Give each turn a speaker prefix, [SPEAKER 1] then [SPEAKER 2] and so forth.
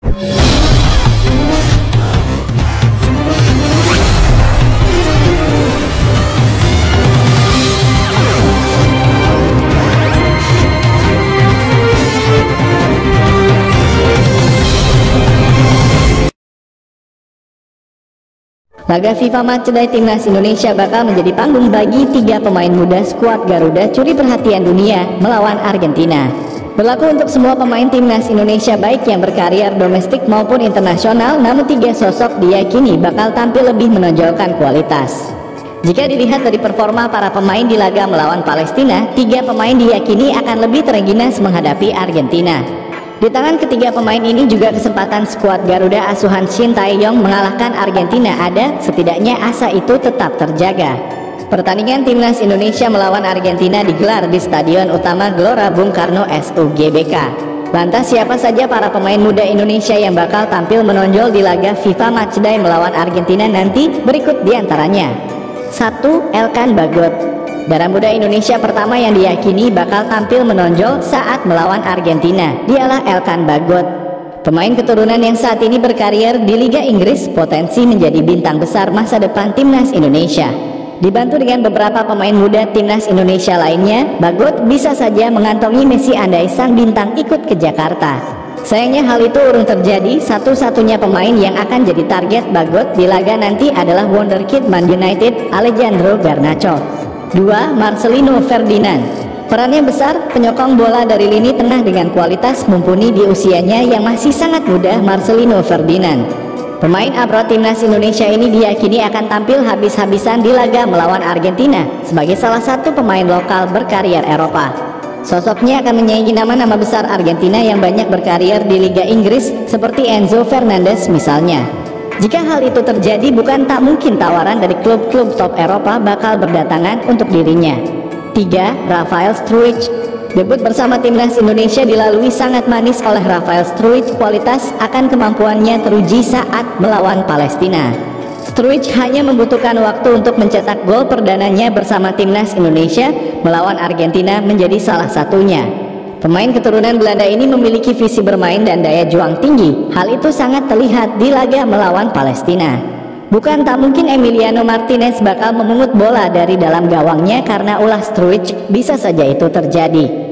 [SPEAKER 1] Laga FIFA Matchday Timnas Indonesia bakal menjadi panggung bagi 3 pemain muda skuad Garuda curi perhatian dunia melawan Argentina. Berlaku untuk semua pemain Timnas Indonesia baik yang berkarier domestik maupun internasional, namun 3 sosok diyakini bakal tampil lebih menonjolkan kualitas. Jika dilihat dari performa para pemain di laga melawan Palestina, 3 pemain diyakini akan lebih terengginas menghadapi Argentina. Di tangan ketiga pemain ini juga kesempatan skuad Garuda asuhan Shin Tae-yong mengalahkan Argentina ada, setidaknya asa itu tetap terjaga. Pertandingan Timnas Indonesia melawan Argentina digelar di Stadion Utama Gelora Bung Karno SUGBK. Lantas siapa saja para pemain muda Indonesia yang bakal tampil menonjol di laga FIFA Matchday melawan Argentina nanti? Berikut diantaranya. 1. Elkan Bagot. Darah muda Indonesia pertama yang diyakini bakal tampil menonjol saat melawan Argentina, dialah Elkan Bagot. Pemain keturunan yang saat ini berkarier di Liga Inggris, potensi menjadi bintang besar masa depan Timnas Indonesia. Dibantu dengan beberapa pemain muda Timnas Indonesia lainnya, Bagot bisa saja mengantongi Messi andai sang bintang ikut ke Jakarta. Sayangnya hal itu urung terjadi. Satu-satunya pemain yang akan jadi target Bagot di laga nanti adalah wonderkid Man United, Alejandro Garnacho. 2. Marcelino Ferdinand. Perannya besar, penyokong bola dari lini tengah dengan kualitas mumpuni di usianya yang masih sangat muda. Marcelino Ferdinand, pemain abroad Timnas Indonesia ini diyakini akan tampil habis-habisan di laga melawan Argentina sebagai salah satu pemain lokal berkarier Eropa. Sosoknya akan menyaingi nama-nama besar Argentina yang banyak berkarier di Liga Inggris seperti Enzo Fernandez misalnya. Jika hal itu terjadi, bukan tak mungkin tawaran dari klub-klub top Eropa bakal berdatangan untuk dirinya. 3. Rafael Struijk. Debut bersama Timnas Indonesia dilalui sangat manis oleh Rafael Struijk. Kualitas akan kemampuannya teruji saat melawan Palestina. Struijk hanya membutuhkan waktu untuk mencetak gol perdananya bersama Timnas Indonesia melawan Argentina menjadi salah satunya. Pemain keturunan Belanda ini memiliki visi bermain dan daya juang tinggi. Hal itu sangat terlihat di laga melawan Palestina. Bukan tak mungkin Emiliano Martinez bakal memungut bola dari dalam gawangnya karena ulah Struijk, bisa saja itu terjadi.